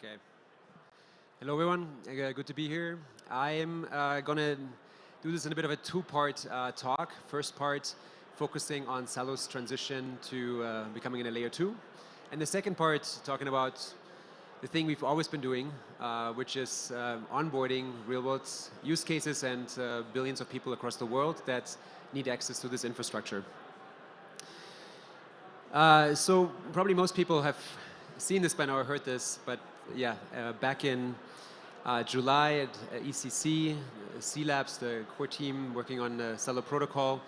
Okay. Hello, everyone. Good to be here. I am going to do this in a bit of a two-part talk. First part, focusing on Celo's transition to becoming a layer 2. And the second part, talking about the thing we've always been doing, which is onboarding real-world use cases and billions of people across the world that need access to this infrastructure. So probably most people have seen this by now or heard this, but yeah, back in July at ECC, C-Labs, the core team working on the Celo protocol,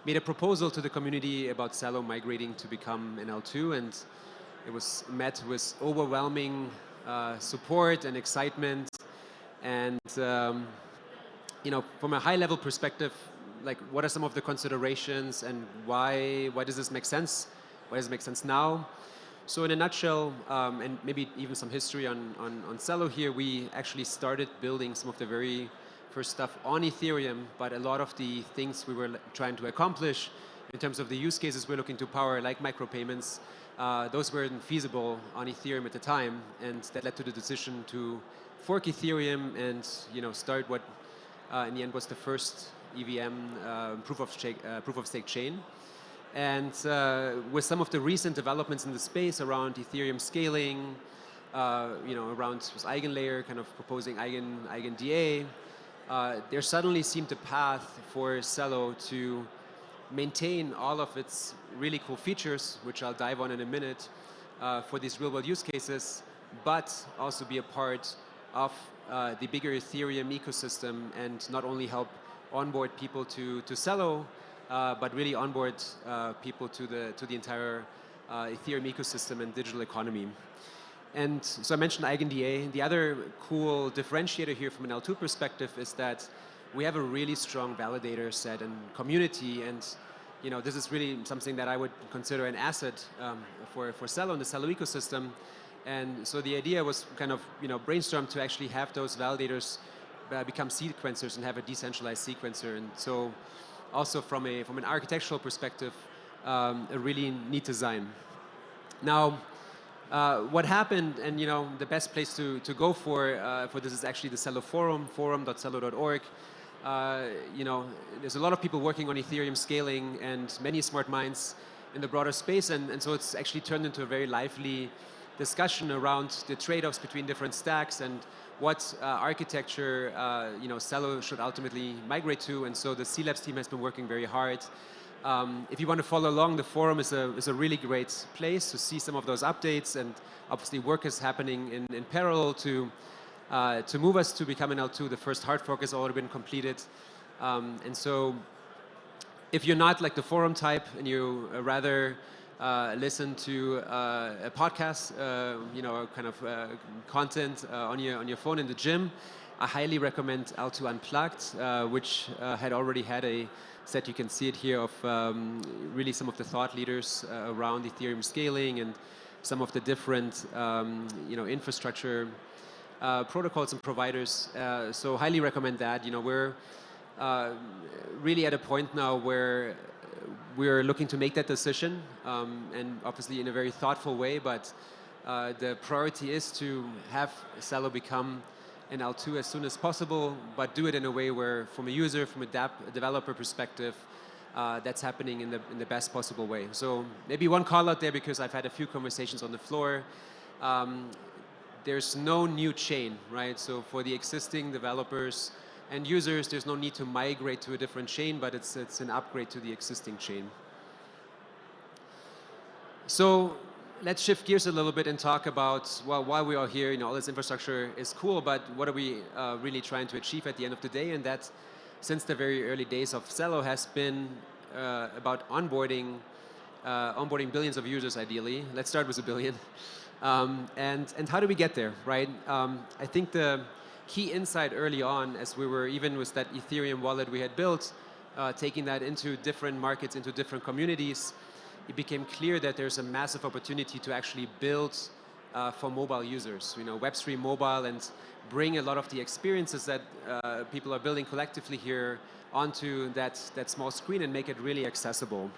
made a proposal to the community about Celo migrating to become an L2, and it was met with overwhelming support and excitement. And you know, from a high-level perspective, like, what are some of the considerations and why does this make sense? Why does it make sense now? So in a nutshell, and maybe even some history on Celo here, we actually started building some of the very first stuff on Ethereum, but a lot of the things we were trying to accomplish in terms of the use cases we're looking to power, like micropayments, those weren't feasible on Ethereum at the time, and that led to the decision to fork Ethereum and start what in the end was the first EVM proof of stake chain. And with some of the recent developments in the space around Ethereum scaling, around this eigenlayer kind of proposing eigen-DA, there suddenly seemed a path for Celo to maintain all of its really cool features, which I'll dive on in a minute, for these real-world use cases, but also be a part of the bigger Ethereum ecosystem and not only help onboard people to Celo, but really onboard people to the entire Ethereum ecosystem and digital economy. And so I mentioned eigen-DA. The other cool differentiator here from an L2 perspective is that we have a really strong validator set and community, and this is really something that I would consider an asset for Celo and the Celo ecosystem. And so the idea was kind of brainstorm to actually have those validators become sequencers and have a decentralized sequencer. And so also from an architectural perspective, a really neat design. Now, what happened, and the best place to go for this is actually the Celo forum, forum.celo.org. There's a lot of people working on Ethereum scaling and many smart minds in the broader space, and so it's actually turned into a very lively discussion around the trade-offs between different stacks and what architecture Celo should ultimately migrate to. And so the C-Labs team has been working very hard. If you want to follow along, the forum is a really great place to see some of those updates, and obviously work is happening in parallel to move us to become an L2. The first hard fork has already been completed. And so if you're not like the forum type and you rather listen to a podcast, kind of content on your phone in the gym, I highly recommend L2 Unplugged, which had already had a set, you can see it here, of really some of the thought leaders around Ethereum scaling and some of the different infrastructure protocols and providers. So highly recommend that. We're really at a point now where we're looking to make that decision, and obviously in a very thoughtful way, but the priority is to have Celo become an L2 as soon as possible, but do it in a way where, from a user, from a developer perspective, that's happening in the best possible way. So maybe one call out there, because I've had a few conversations on the floor. There's no new chain, right? So for the existing developers and users, there's no need to migrate to a different chain, but it's an upgrade to the existing chain. So let's shift gears a little bit and talk about, well, why we are here. All this infrastructure is cool, but what are we really trying to achieve at the end of the day? And that, since the very early days of Celo, has been about onboarding billions of users, ideally. Let's start with 1 billion. And how do we get there, right? I think the key insight early on, as we were even with that Ethereum wallet we had built, taking that into different markets, into different communities, it became clear that there's a massive opportunity to actually build for mobile users, Web3 mobile, and bring a lot of the experiences that people are building collectively here onto that small screen and make it really accessible.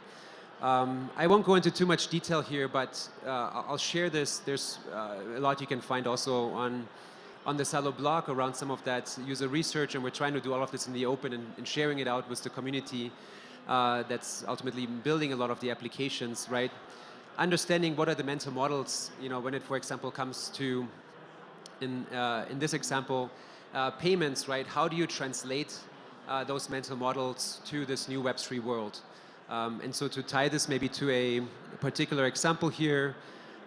I won't go into too much detail here, but I'll share this. There's a lot you can find also on the Celo blog around some of that user research, and we're trying to do all of this in the open and sharing it out with the community that's ultimately building a lot of the applications, right? Understanding what are the mental models, when it, for example, comes to, in this example, payments, right? How do you translate those mental models to this new Web3 world? And so to tie this maybe to a particular example here,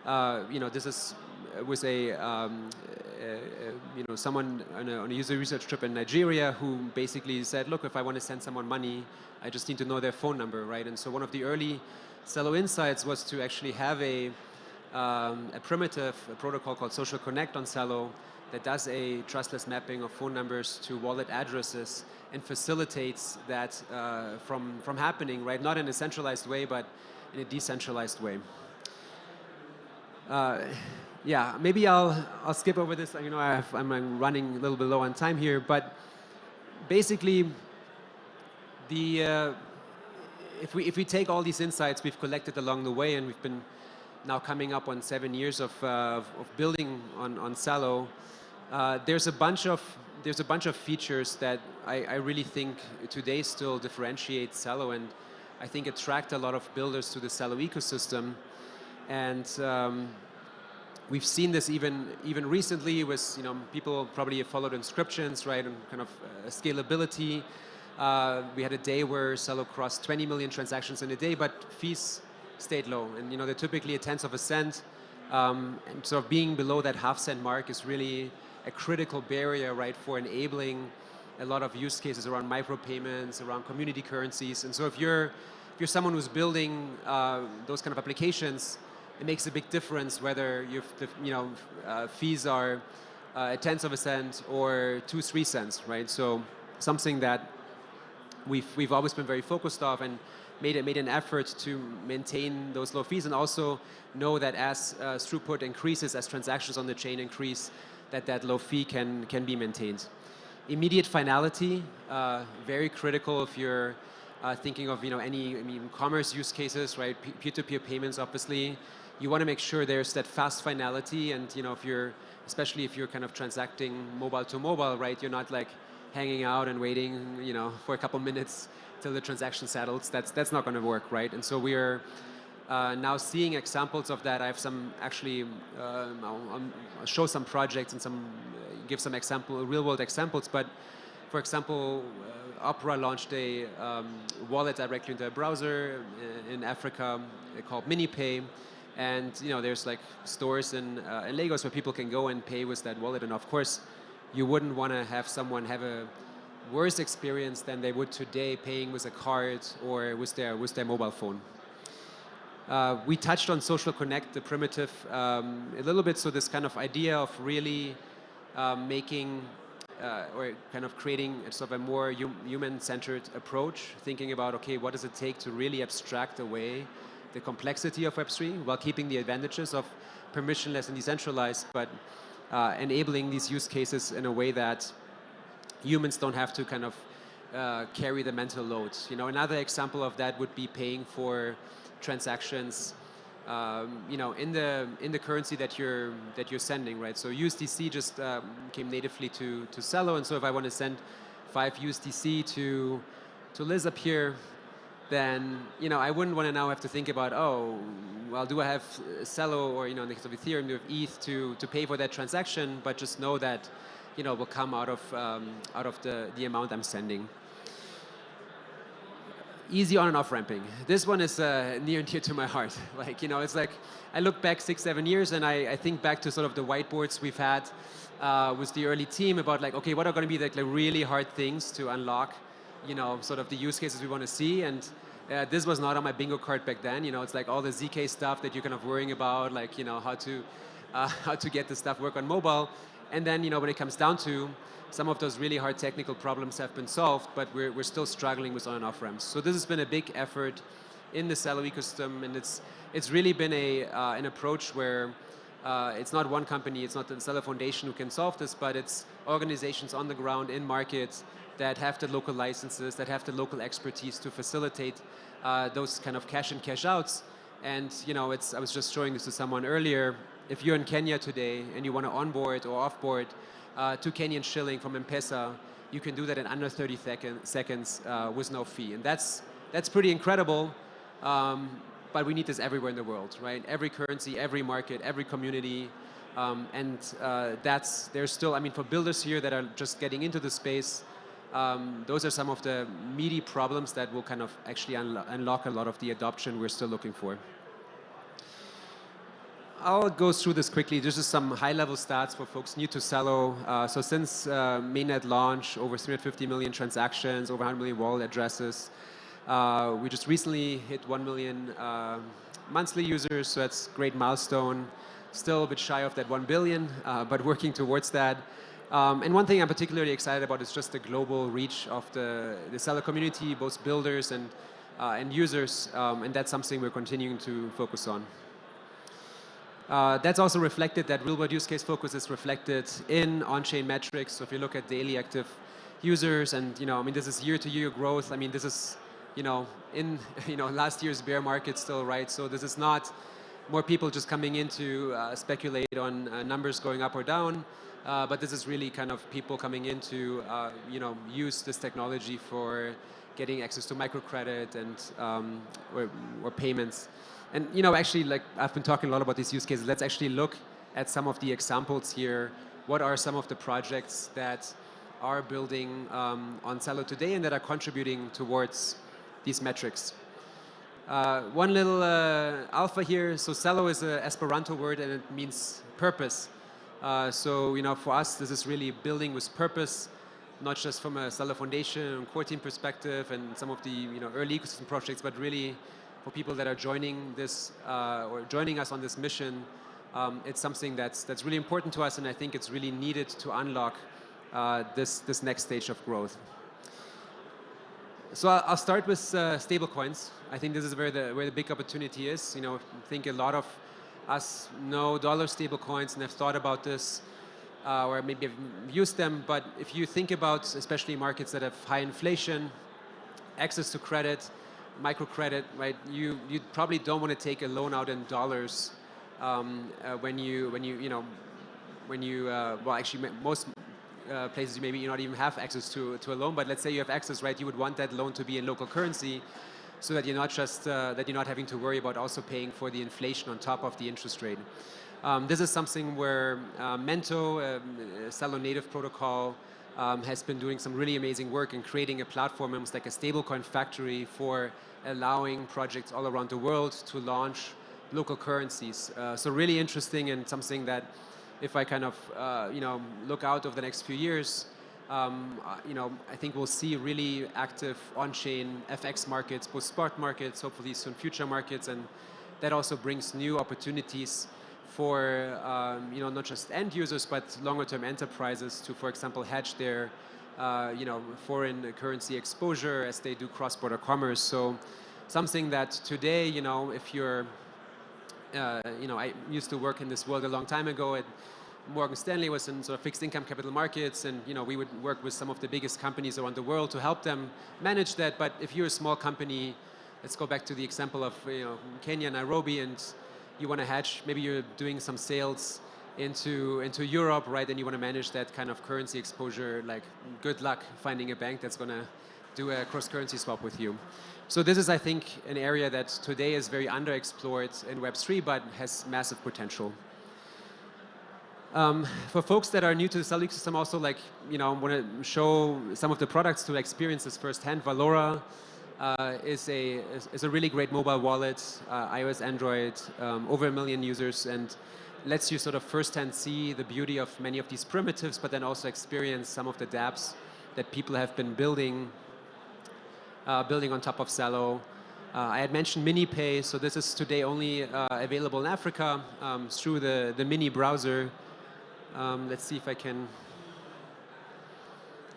this is with someone on a user research trip in Nigeria who basically said, look, if I want to send someone money, I just need to know their phone number, right? And so one of the early Celo insights was to actually have a primitive protocol called Social Connect on Celo that does a trustless mapping of phone numbers to wallet addresses and facilitates that from happening, right? Not in a centralized way, but in a decentralized way. Yeah, maybe I'll skip over this. I'm running a little bit low on time here, but basically, if we take all these insights we've collected along the way, and we've been now coming up on 7 years of building on Celo, there's a bunch of features that I really think today still differentiate Celo, and I think attract a lot of builders to the Celo ecosystem. And we've seen this even recently with people probably have followed inscriptions, right, and kind of scalability. We had a day where Celo crossed 20 million transactions in a day, but fees stayed low, and they're typically a tenth of a cent. And sort of being below that half-cent mark is really a critical barrier, right, for enabling a lot of use cases around micropayments, around community currencies. And so if you're someone who's building those kind of applications, it makes a big difference whether fees are a tenth of a cent or 2-3 cents, right? So something that we've always been very focused on and made an effort to maintain those low fees, and also know that as throughput increases, as transactions on the chain increase, that low fee can be maintained. Immediate finality, very critical if you're thinking of any commerce use cases, right? Peer-to-peer payments, obviously. You want to make sure there's that fast finality, and especially if you're kind of transacting mobile to mobile, right? You're not like hanging out and waiting, for a couple minutes till the transaction settles. That's not going to work, right? And so we're now seeing examples of that. I have some actually. I'll show some projects and give some real-world examples. But for example, Opera launched a wallet directly into a browser in Africa called MiniPay. And there's like stores in Lagos where people can go and pay with that wallet. And of course, you wouldn't want to have someone have a worse experience than they would today paying with a card or with their mobile phone. We touched on Social Connect, the primitive, a little bit. So this kind of idea of really making or kind of creating sort of a more human-centered approach, thinking about, okay, what does it take to really abstract away the complexity of Web3 while keeping the advantages of permissionless and decentralized, but enabling these use cases in a way that humans don't have to kind of carry the mental load. Another example of that would be paying for transactions, in the currency that you're sending, right? So USDC just came natively to Celo, and so if I want to send 5 USDC to Liz up here, then I wouldn't want to now have to think about, oh, well, do I have Celo or in the case of Ethereum, do I have ETH to pay for that transaction? But just know that will come out of the amount I'm sending. Easy on and off ramping. This one is near and dear to my heart. Like it's like I look back 6-7 years and I think back to sort of the whiteboards we've had with the early team about like, okay, what are going to be the really hard things to unlock, sort of the use cases we want to see. And this was not on my bingo card back then. It's like all the ZK stuff that you're kind of worrying about, like how to get the stuff work on mobile. And then when it comes down to some of those really hard technical problems have been solved, but we're still struggling with on and off ramps. So this has been a big effort in the Celo ecosystem, and it's really been an approach where It's not one company, it's not the Celo Foundation who can solve this, but it's organizations on the ground in markets that have the local licenses, that have the local expertise to facilitate those kind of cash in, cash outs. And I was just showing this to someone earlier. If you're in Kenya today and you want to onboard or offboard to Kenyan shilling from M-Pesa, you can do that in under 30 seconds with no fee. And that's pretty incredible. But we need this everywhere in the world, right? Every currency, every market, every community. There's still, I mean, for builders here that are just getting into the space, those are some of the meaty problems that will kind of actually unlock a lot of the adoption we're still looking for. I'll go through this quickly. This is some high-level stats for folks new to Celo. So since mainnet launch, over 350 million transactions, over 100 million wallet addresses. We just recently hit 1 million monthly users, so that's a great milestone. Still a bit shy of that 1 billion, but working towards that. And one thing I'm particularly excited about is just the global reach of the Celo community, both builders and users, and that's something we're continuing to focus on. That's also reflected, that real-world use case focus is reflected in on-chain metrics. So if you look at daily active users, and I mean, this is year-to-year growth. I mean, this is in last year's bear market still, right? So this is not more people just coming in to speculate on numbers going up or down, but this is really kind of people coming in to use this technology for getting access to microcredit and or payments. And actually, like, I've been talking a lot about these use cases. Let's actually look at some of the examples here. What are some of the projects that are building on Celo today and that are contributing towards these metrics? One little alpha here. So Celo is an Esperanto word and it means purpose. So for us, this is really building with purpose, not just from a Celo Foundation and core team perspective and some of the early ecosystem projects, but really for people that are joining this or joining us on this mission. It's something that's really important to us, and I think it's really needed to unlock this next stage of growth. So I'll start with stablecoins. I think this is where the big opportunity is. I think a lot of us know dollar stablecoins and have thought about this, or maybe have used them. But if you think about especially markets that have high inflation, access to credit, microcredit, right? You probably don't want to take a loan out in dollars well, actually most places you maybe not even have access to a loan, but let's say you have access, right? You would want that loan to be in local currency, so that you're not having to worry about also paying for the inflation on top of the interest rate. This is something where Mento, Celo native protocol, has been doing some really amazing work in creating a platform, almost like a stablecoin factory, for allowing projects all around the world to launch local currencies. So really interesting, and something that, if I kind of look out over the next few years, I think we'll see really active on-chain FX markets, both spot markets, hopefully soon future markets, and that also brings new opportunities for not just end users but longer-term enterprises to, for example, hedge their foreign currency exposure as they do cross-border commerce. So something that today, if you're I used to work in this world a long time ago at Morgan Stanley, was in sort of fixed income capital markets, and we would work with some of the biggest companies around the world to help them manage that. But if you're a small company, let's go back to the example of Kenya, Nairobi, and you want to hedge, maybe you're doing some sales into Europe, right? And you want to manage that kind of currency exposure. Like, good luck finding a bank that's going to do a cross-currency swap with you. So this is, I think, an area that today is very underexplored in Web3, but has massive potential. For folks that are new to the Celo ecosystem, also, like, want to show some of the products to experience this firsthand. Valora is a really great mobile wallet, iOS, Android, over 1 million users, and lets you sort of firsthand see the beauty of many of these primitives, but then also experience some of the dApps that people have been building on top of Celo. I had mentioned MiniPay, so this is today only available in Africa through the Mini browser. Let's see if I can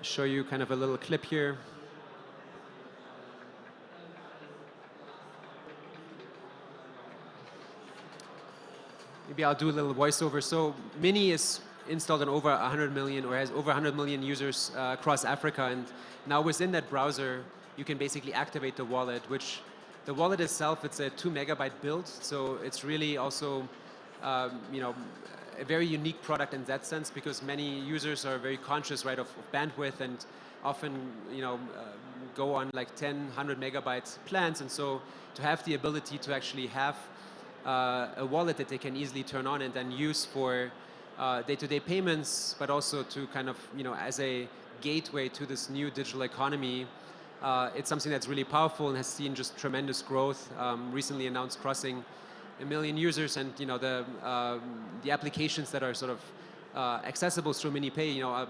show you kind of a little clip here. maybe I'll do a little voiceover. So Mini is installed on over 100 million or has over 100 million users across Africa. And now within that browser, you can basically activate the wallet, which the wallet itself, it's a 2 megabyte build. So it's really also, you know, a very unique product in that sense because many users are very conscious, right, of bandwidth and often, you know, go on like 10, 100 megabytes plans. And so to have the ability to actually have a wallet that they can easily turn on and then use for day-to-day payments, but also to kind of, you know, as a gateway to this new digital economy, it's something that's really powerful and has seen just tremendous growth. Recently announced crossing 1 million users, and you know the applications that are sort of accessible through MiniPay, you know,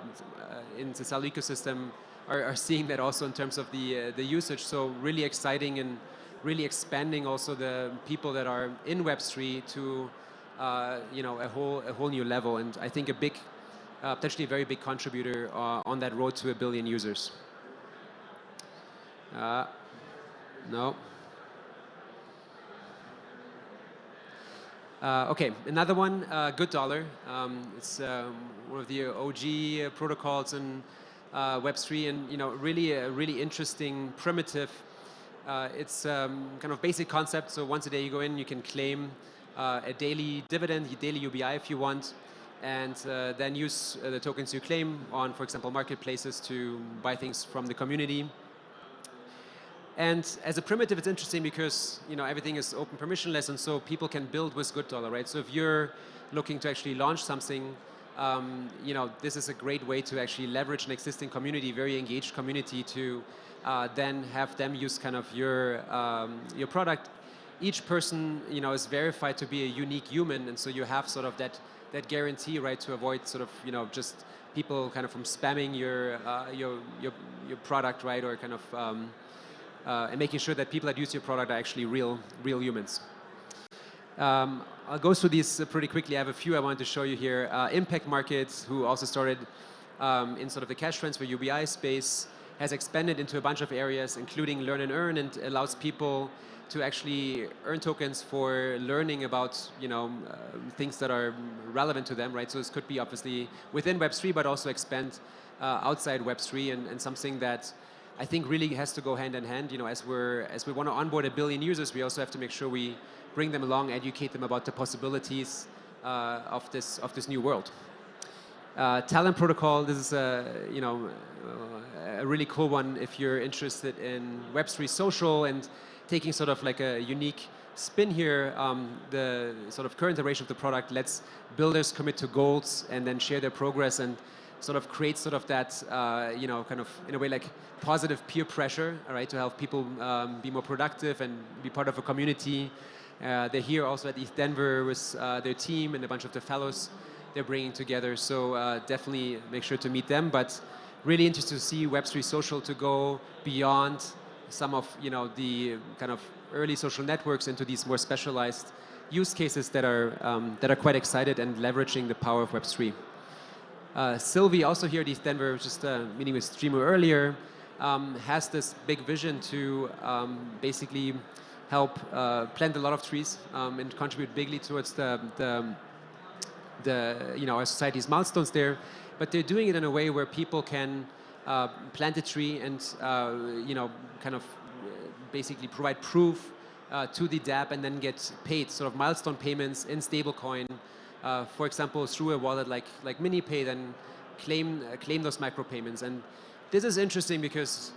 in the Celo ecosystem are seeing that also in terms of the usage. So really exciting and really expanding also the people that are in Web3 to you know, a whole new level, and I think a big, potentially a very big contributor on that road to 1 billion users. No. Okay, another one, Good Dollar. It's one of the OG protocols in Web3, and you know, really a really interesting primitive. It's kind of basic concept. So once a day you go in, you can claim a daily dividend, daily UBI if you want, and then use the tokens you claim on, for example, marketplaces to buy things from the community. And as a primitive, it's interesting because you know everything is open permissionless, and so people can build with Good Dollar, right? So if you're looking to actually launch something, you know, this is a great way to actually leverage an existing community, very engaged community, to then have them use kind of your product. Each person, you know, is verified to be a unique human, and so you have sort of that guarantee, right, to avoid sort of, you know, just people kind of from spamming your product, right, or kind of and making sure that people that use your product are actually real humans. I'll go through these pretty quickly. I have a few I wanted to show you here. Impact Markets, who also started in sort of the cash transfer UBI space, has expanded into a bunch of areas, including learn and earn, and allows people to actually earn tokens for learning about, you know, things that are relevant to them, right? So this could be obviously within Web3, but also expand outside Web3, and something that I think really has to go hand in hand. You know, as we want to onboard 1 billion users, we also have to make sure we bring them along, educate them about the possibilities of this new world. Talent Protocol. This is you know, a really cool one if you're interested in Web3 social and taking sort of like a unique spin here. The sort of current iteration of the product lets builders commit to goals and then share their progress, and sort of creates sort of that, you know, kind of in a way like positive peer pressure, all right, to help people be more productive and be part of a community. They're here also at ETHDenver with their team and a bunch of the fellows they're bringing together. So definitely make sure to meet them. But really interested to see Web3 social to go beyond some of, you know, the kind of early social networks into these more specialized use cases that are quite excited and leveraging the power of Web3. Sylvie, also here at ETHDenver, just meeting with Streamer earlier, has this big vision to basically help plant a lot of trees and contribute bigly towards the you know, our society's milestones there. But they're doing it in a way where people can plant a tree and you know, kind of basically provide proof to the dApp and then get paid sort of milestone payments in stablecoin. For example, through a wallet like MiniPay, then claim those micropayments. And this is interesting because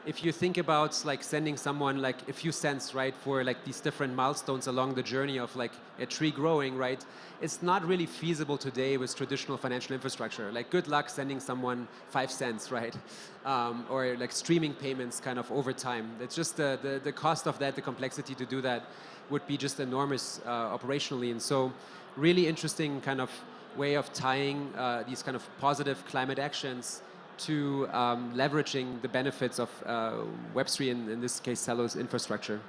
if you think about like sending someone like a few cents, right, for like these different milestones along the journey of like a tree growing, right, it's not really feasible today with traditional financial infrastructure. Like good luck sending someone 5 cents, right, or like streaming payments kind of over time. It's just the cost of that, the complexity to do that would be just enormous operationally. And so really interesting kind of way of tying these kind of positive climate actions to leveraging the benefits of Web3 and in this case Celo's infrastructure.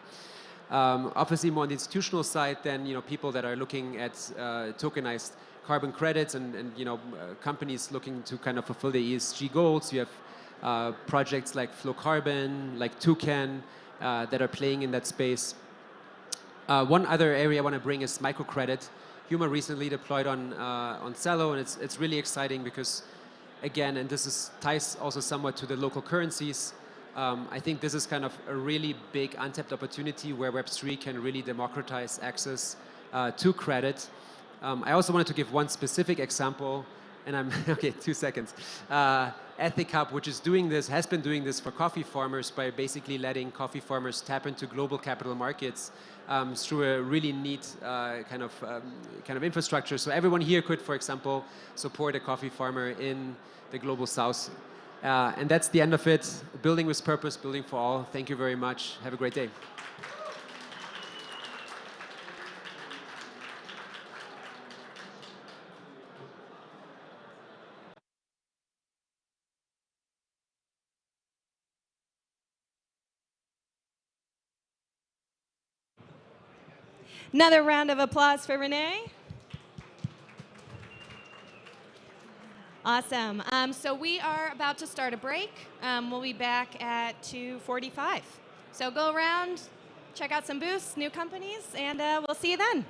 Obviously more on the institutional side, then, you know, people that are looking at tokenized carbon credits and you know, companies looking to kind of fulfill their ESG goals. You have projects like Flow Carbon, like Toucan, that are playing in that space. One other area I want to bring is microcredit. Huma recently deployed on Celo, and it's really exciting because, again, and ties also somewhat to the local currencies. I think this is kind of a really big untapped opportunity where Web3 can really democratize access to credit. I also wanted to give one specific example, and I'm okay. 2 seconds. ETHDenver, which has been doing this for coffee farmers by basically letting coffee farmers tap into global capital markets through a really neat kind of infrastructure. So everyone here could, for example, support a coffee farmer in the global south. And that's the end of it. Building with purpose, building for all. Thank you very much. Have a great day. Another round of applause for Rene. Awesome. So we are about to start a break. We'll be back at 2:45. So go around, check out some booths, new companies, and we'll see you then.